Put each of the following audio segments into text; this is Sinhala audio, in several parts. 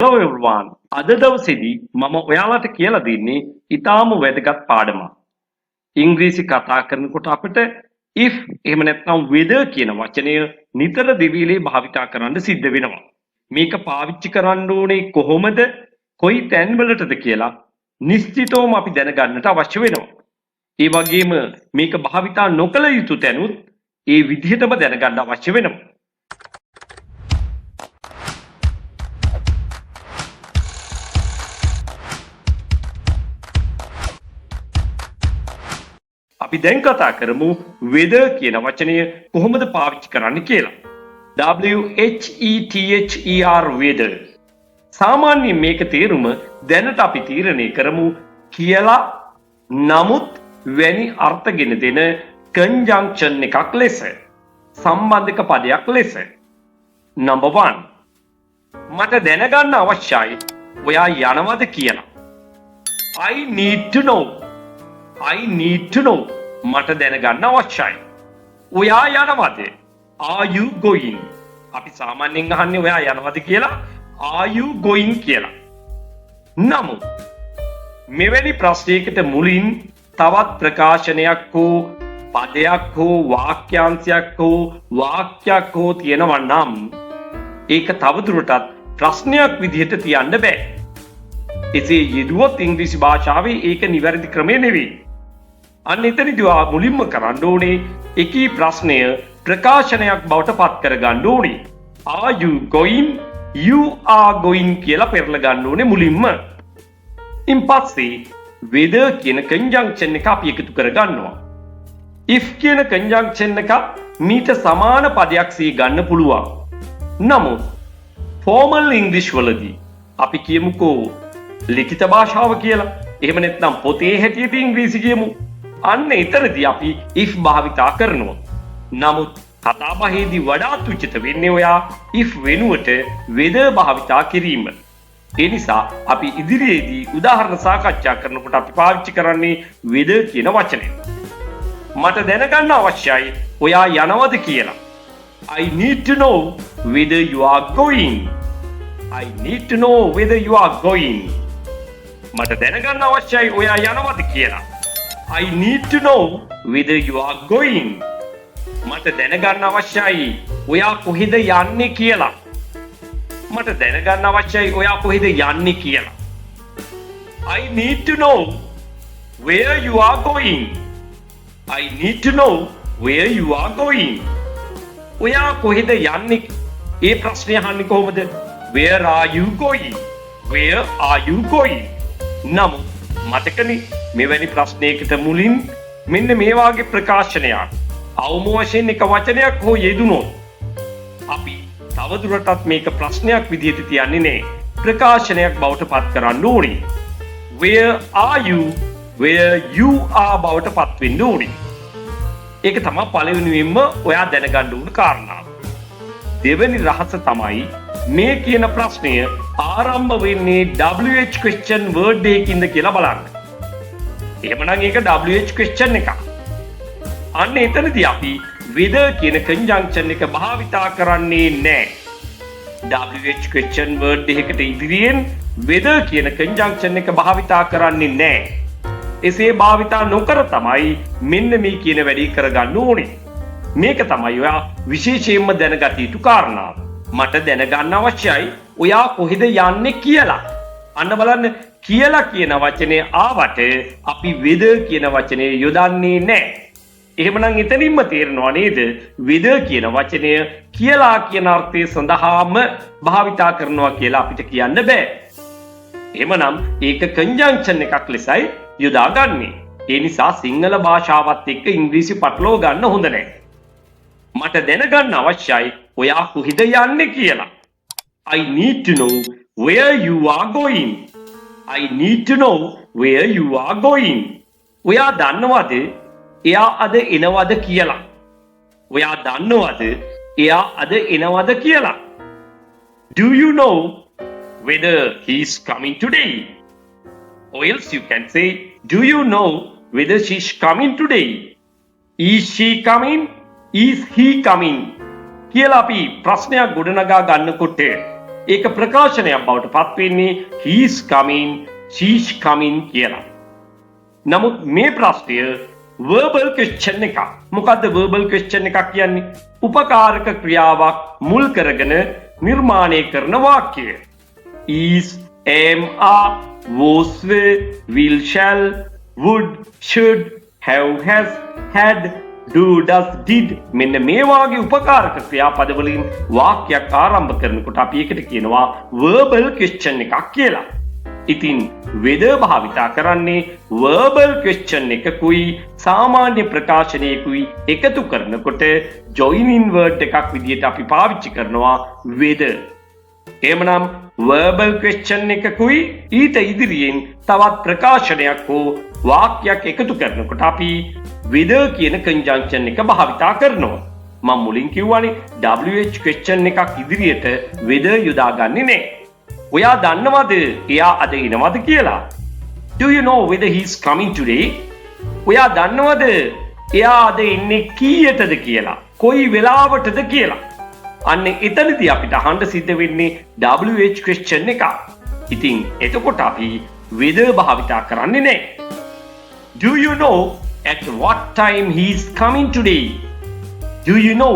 Hello everyone. අද දවසේදී මම ඔයාලට කියලා දෙන්නේ ඊටාම වැදගත් පාඩමක්. ඉංග්‍රීසි කතා කරනකොට අපිට if එහෙම නැත්නම් whether කියන වචනය නිතර දෙවිලේ භාවිතා කරන්න සිද්ධ වෙනවා. මේක පාවිච්චි කරන්න ඕනේ කොහොමද? කොයි තැන්වලටද කියලා නිශ්චිතවම අපි දැනගන්නට අවශ්‍ය වෙනවා. ඒ වගේම මේක භාවිතා නොකළ යුතු තැනුත් ඒ විදිහටම දැනගන්න අවශ්‍ය වෙනවා. අපි දැන් කතා කරමු whether කියන වචනය කොහොමද පාවිච්චි කරන්න කියලා. WHETHER whether. සාමාන්‍යයෙන් මේක තේරුම දැනට අපි තීරණය කරමු කියලා නමුත් වැනි අර්ථගෙන දෙන conjunction එකක් ලෙස. සම්බන්ධක පදයක් ලෙස. Number 1. මට දැනගන්න අවශ්‍යයි ඔයා යනවද කියලා. I need to know. I need to know. මට දැනගන්න අවශ්‍යයි. ඔයා යනවද? Are you going? අපි සාමාන්‍යයෙන් අහන්නේ ඔයා යනවද කියලා. Are you going කියලා. නමුත් මෙවැනි ප්‍රශ්නයකට මුලින් තවත් ප්‍රකාශනයක් හෝ පදයක් හෝ වාක්‍යාංශයක් හෝ වාක්‍යයක් හෝ තියෙනවා නම් ඒක තවදුරටත් ප්‍රශ්නයක් විදිහට තියන්න බෑ. එසේ යෙදුවොත් ඉංග්‍රීසි භාෂාවේ ඒක නිවැරදි ක්‍රමය නෙවෙයි. අන්න එතනදී මුලින්ම කරන්න ඕනේ එකී ප්‍රශ්නය ප්‍රකාශනයක් බවට පත් කරගන්න ඕනේ. Are you going? You are going කියලා පෙරලා ගන්න ඕනේ මුලින්ම. ඉන් පස්සේ whether කියන conjunction එක අපි එකතු කරගන්නවා. if කියන conjunction එක මීට සමාන පදයක් සිහි ගන්න පුළුවන්. නමුත් formal English වලදී අපි කියමුකෝ ලිඛිත භාෂාව කියලා. එහෙම නැත්නම් පොතේ හැටියට ඉංග්‍රීසි කියමු. අන්න එතරදී අපි if භාවිතා කරනවා. නමුත් කතාබහේදී වඩාත් උචිත වෙන්නේ ඔයා if වෙනුවට whether භාවිතා කිරීම. ඒ නිසා අපි ඉදිරියේදී උදාහරණ සාකච්ඡා කරනකොට අපි පාවිච්චි කරන්නේ whether කියන වචනය. මට දැනගන්න අවශ්‍යයි ඔයා යනවද කියලා. I need to know whether you are going. I need to know whether you are going. මට දැනගන්න අවශ්‍යයි ඔයා යනවද කියලා. I need to know whether you are going. මට දැනගන්න අවශ්‍යයි ඔයා කොහෙද යන්නේ කියලා. මට දැනගන්න අවශ්‍යයි ඔයා කොහෙද යන්නේ කියලා. I need to know where you are going. I need to know where you are going. ඔයා කොහෙද යන්නේ? ඒ ප්‍රශ්නේ අහන්නේ කොහොමද? Where are you going? Where are you going? නමුත් මතකනේ මෙවැනි ප්‍රශ්නයකට මුලින් මෙන්න මේ වාගේ ප්‍රකාශනයක් අවම වශයෙන් එක වචනයක් හෝ යෙදුනොත් අපි තවදුරටත් මේක ප්‍රශ්නයක් විදිහට තියන්නේ නැහැ. ප්‍රකාශනයක් බවට පත් කරන්න ඕනේ. Where are you? Where you are බවට පත් වෙන්න ඕනේ. ඒක තමයි පළවෙනියෙන්ම ඔයා දැනගන්න ඕන කාරණාව. දෙවෙනි රහස තමයි මේ කියන ප්‍රශ්නය ආරම්භ වෙන්නේ WH question word එකකින්ද කියලා බලන්න. එහෙමනම් ඒක WH question එකක්. අන්න එතනදී අපි whether කියන conjunction එක භාවිතා කරන්නේ නැහැ. WH question word එකකට ඉදිරියෙන් whether කියන conjunction එක භාවිතා කරන්නේ නැහැ. එසේ භාවිතා නොකර තමයි මෙන්න මේ කියන වැඩේ කරගන්න ඕනේ. මේක තමයි ඔයා විශේෂයෙන්ම දැනගත යුතු කාරණාව. මට දැනගන්න අවශ්‍යයි ඔයා කොහෙද යන්නේ කියලා. අන්න බලන්න කියලා කියන වචනේ ආවට අපි whether කියන වචනේ යොදන්නේ නැහැ. එහෙමනම් එතනින්ම තේරෙනවා නේද whether කියන වචනය කියලා කියන අර්ථය සඳහාම භාවිතා කරනවා කියලා අපිට කියන්න බෑ. එහෙමනම් ඒක conjunction එකක් ලෙසයි යොදාගන්නේ. ඒ නිසා සිංහල භාෂාවත් එක්ක ඉංග්‍රීසි පටලව ගන්න හොඳ නැහැ. මට දැනගන්න අවශ්‍යයි ඔයා කොහෙද යන්නේ කියලා. I need to know where you are going. I need to know where you are going. ඔයා දන්නවද එයා අද එනවද කියලා. ඔයා දන්නවද එයා අද එනවද කියලා. Do you know whether he is coming today? Or else you can say, do you know whether she is coming today? Is she coming? Is he coming? කියලා අපි ප්‍රශ්නයක් ගොඩනගා ගන්නකොට ඒක ප්‍රකාශනයක් බවට පත් වෙන්නේ he is coming, she is coming කියලා. නමුත් මේ ප්‍රශ්නය verbal question එකක්. මොකද්ද verbal question එකක් කියන්නේ? උපකාරක ක්‍රියාවක් මුල් කරගෙන නිර්මාණය කරන වාක්‍යය. is, am, are, was, were, will, shall, would, should, have, has, had, do, does, did මෙන්න මේ වාගේ උපකාරක ක්‍රියාපද වලින් වාක්‍යයක් ආරම්භ කරනකොට අපි ඒකට කියනවා verbal question එකක් කියලා. ඉතින් whether භාවිතා කරන්නේ verbal question එකකුයි සාමාන්‍ය ප්‍රකාශනයකුයි එකතු කරනකොට joining word එකක් විදිහට අපි පාවිච්චි කරනවා whether. එහෙමනම් verbal question එකකුයි ඊට ඉදිරියෙන් තවත් ප්‍රකාශනයක් හෝ වාක්‍යයක් එකතු කරනකොට අපි whether කියන conjunction එක භාවිතා කරනවා. මම මුලින් කිව්වනේ WH question එකක් ඉදිරියට whether යොදාගන්නේ නැහැ. ඔයා දන්නවද එයා අද එනවද කියලා? Do you know whether he is coming today? ඔයා දන්නවද එයා අද එන්නේ කීයටද කියලා? කොයි වෙලාවටද කියලා? අන්න එතනදී අපිට අහන්න සිද්ධ වෙන්නේ WH question එක. ඉතින් එතකොට අපි whether භාවිතා කරන්නේ නැහැ. Do you know at what time he is coming today? Do you know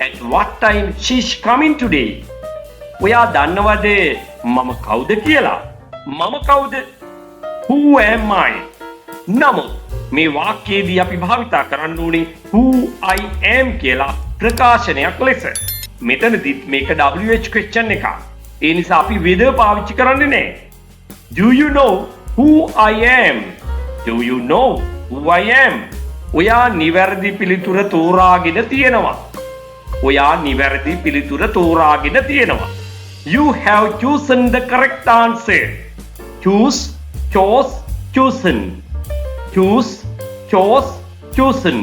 at what time she is coming today? ඔයා දන්නවද මම කවුද කියලා? මම කවුද? Who am I? නමුත් මේ වාක්‍යයේදී අපි භාවිතා කරන්න ඕනේ who I am කියලා ප්‍රකාශනයක් ලෙස. මෙතනදිත් මේක WH question එකක්. ඒ නිසා අපි whether පාවිච්චි කරන්නේ නැහැ. Do you know who I am? Do you know who I am? ඔයා නිවැරදි පිළිතුර තෝරාගෙන තියෙනවා. ඔයා නිවැරදි පිළිතුර තෝරාගෙන තියෙනවා. You have chosen the correct answer. Choose, chose, chosen. Choose, chose, chosen.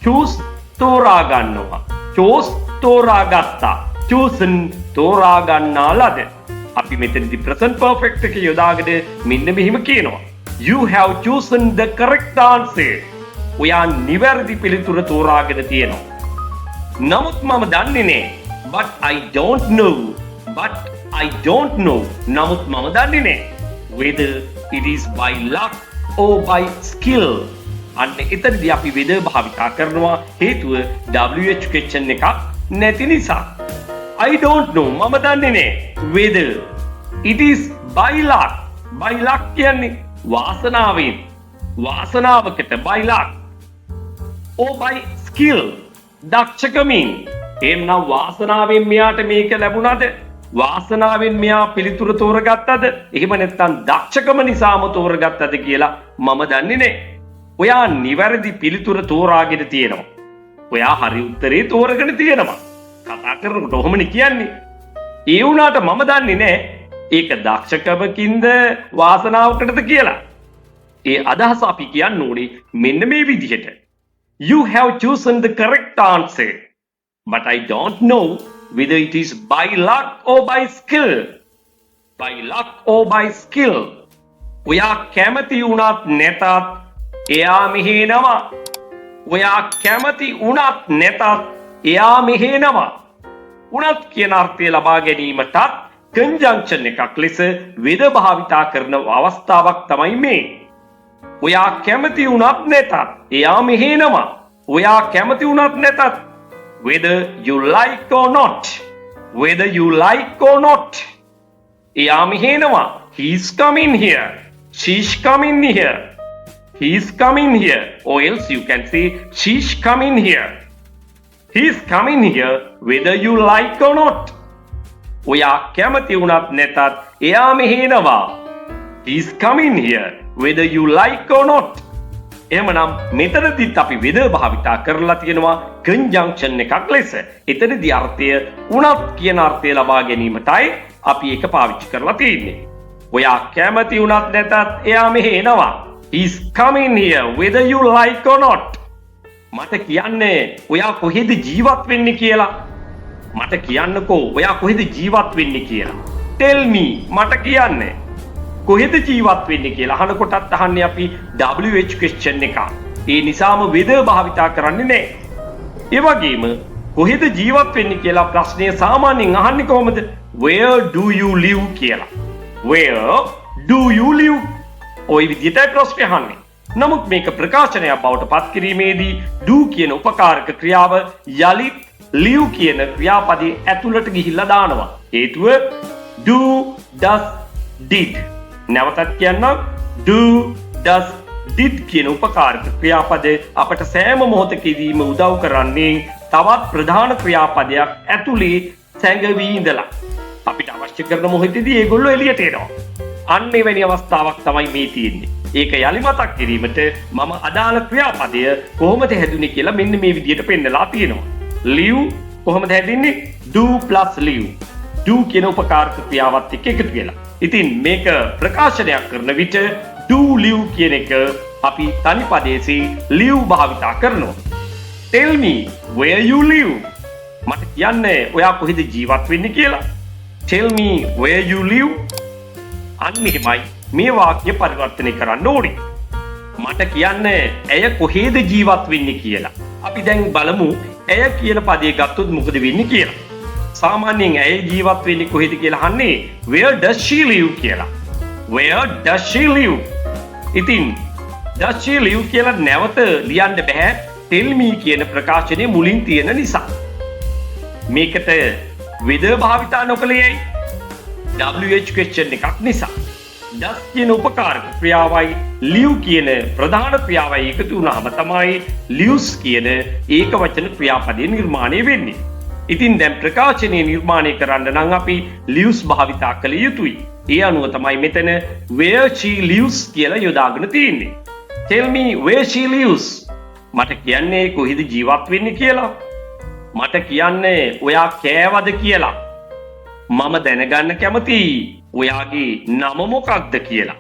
Choose තෝරා ගන්නවා. Chose තෝරා ගත්තා. Chosen තෝරා ගන්නා ලද. අපි මෙතනදී present perfect එක යොදාගෙන මෙන්න මෙහිම කියනවා. You have chosen the correct answer. ඔයා නිවැරදි පිළිතුර තෝරාගෙන තියෙනවා. නමුත් මම දන්නේ නැහැ. But I don't know. But I don't know. නමුත් මම දන්නේ නැහැ. Whether it is by luck or by skill. අන්න එතනදී අපි whether භාවිතා කරනවා හේතුව WH question එකක් නැති නිසා. I don't know. මම දන්නේ නැහැ. Whether it is by luck. By luck කියන්නේ වාසනාවෙන්. වාසනාවකට by luck. or by skill. දක්ෂකමින්. එහෙනම් වාසනාවෙන් මෙයාට මේක ලැබුණාද? වාසනාවෙන් මෙයා පිළිතුර තෝරගත්තද? එහෙම නැත්නම් දක්ෂකම නිසාම තෝරගත්තද කියලා මම දන්නේ නැහැ. ඔයා නිවැරදි පිළිතුර තෝරාගෙන තියෙනවා. ඔයා හරි උත්තරේ තෝරගෙන තියෙනවා. කතා කරනකොට ඔහොමනේ කියන්නේ. ඒ වුණාට මම දන්නේ නැහැ ඒක දක්ෂකමකින්ද වාසනාවකටද කියලා. ඒ අදහස අපි කියන්න ඕනේ මෙන්න මේ විදිහට. You have chosen the correct answer. But I don't know whether it is by luck or by skill. By luck or by skill. ඔයා කැමති වුණත් නැතත් එයා මෙහෙනවා. ඔයා කැමති වුණත් නැතත් එයා මෙහෙනවා. උණත් කියන අර්ථය ලබා ගැනීමටත් conjunction එකක් ලෙස වේද භාවිතා කරන අවස්ථාවක් තමයි මේ. ඔයා කැමති වුණත් නැතත් එයා මෙහෙනවා. ඔයා කැමති වුණත් නැතත් whether you like or not. Whether you like or not. එයා මෙහෙනවා. He is coming here. She is coming here. He is coming here. Or else you can say she is coming here. He is coming here whether you like or not. ඔයා කැමති වුණත් නැතත් එයා මෙහෙනවා. He is coming here whether you like or not. එහෙමනම් මෙතනදිත් අපි whether භාවිතා කරලා තියෙනවා conjunction එකක් ලෙස. එතනදී අර්ථය උණත් කියන අර්ථය ලබා ගැනීමටයි අපි ඒක පාවිච්චි කරලා තියෙන්නේ. ඔයා කැමති වුණත් නැතත් එයා මෙහෙ එනවා. He is coming here whether you like or not. මට කියන්නේ ඔයා කොහෙද ජීවත් වෙන්නේ කියලා. මට කියන්නකෝ ඔයා කොහෙද ජීවත් වෙන්නේ කියලා. Tell me මට කියන්නේ. කොහෙද ජීවත් වෙන්නේ කියලා අහනකොටත් අහන්නේ අපි WH question එක. ඒ නිසාම whether භාවිතා කරන්නේ නැහැ. ඒ වගේම කොහෙද ජීවත් වෙන්නේ කියලා ප්‍රශ්නය සාමාන්‍යයෙන් අහන්නේ කොහොමද? where do you live කියලා. where do you live? ওই විදිහට ප්‍රශ්නේ අහන්නේ. නමුත් මේක ප්‍රකාශනයක් බවට පත් කිරීමේදී do කියන උපකාරක ක්‍රියාව යලිත් live කියන ක්‍රියාපදයේ ඇතුළට ගිහිල්ලා දානවා. හේතුව do, does, did. නැවතත් කියන්නම් do, does, did කියන උපකාරක ක්‍රියාපදේ අපට සෑම මොහොතකදීම උදව් කරන්නේ තවත් ප්‍රධාන ක්‍රියාපදයක් ඇතුලේ සැඟවී ඉඳලා. අපිට අවශ්‍ය කරන මොහොතේදී ඒගොල්ලෝ එළියට එනවා. අන්න එවැනි අවස්ථාවක් තමයි මේ තියෙන්නේ. ඒක යලි මතක් කිරීමට මම අදාළ ක්‍රියාපදය කොහොමද හැදුනේ කියලා මෙන්න මේ විදිහට පෙන්නලා තියෙනවා. live කොහොමද හැදින්නේ? do plus live. do කියන උපකාරක ක්‍රියාවත් එක්ක එකතු වෙලා. ඉතින් මේක ප්‍රකාශනයක් කරන විට do live කියන එක අපි තනි පදයේදී live භාවිතා කරනවා. tell me where you live. මට කියන්න ඔයා කොහෙද ජීවත් වෙන්නේ කියලා. tell me where you live. අන්න එහෙමයි මේ වාක්‍ය පරිවර්තනය කරන්න ඕනේ. මට කියන්න ඇය කොහෙද ජීවත් වෙන්නේ කියලා. අපි දැන් බලමු ඇය කියන පදේ ගත්තොත් මොකද වෙන්නේ කියලා. සාමාන්‍යයෙන් ඇය ජීවත් වෙන්නේ කොහෙද කියලා අහන්නේ where does she live කියලා. where does she live? ඉතින් does she live කියලා නැවත ලියන්න බෑ tell me කියන ප්‍රකාශනයේ මුලින් තියෙන නිසා. මේකට whether භාවිතා නොකළේ WH question එකක් නිසා. does කියන උපකාරක ක්‍රියාවයි live කියන ප්‍රධාන ක්‍රියාවයි එකතු වුණාම තමයි lives කියන ඒක වචන ක්‍රියාපදේ නිර්මාණය වෙන්නේ. ඉතින් දැන් ප්‍රකාශනය නිර්මාණය කරන්න නම් අපි lives භාවිතා කළ යුතුයි. ඒ අනුව තමයි මෙතන where she lives කියලා යොදාගෙන තියෙන්නේ. tell me where she lives. මට කියන්නේ කොහෙද ජීවත් වෙන්නේ කියලා. මට කියන්නේ ඔයා කෑවද කියලා. මම දැනගන්න කැමතියි ඔයාගේ නම මොකක්ද කියලා.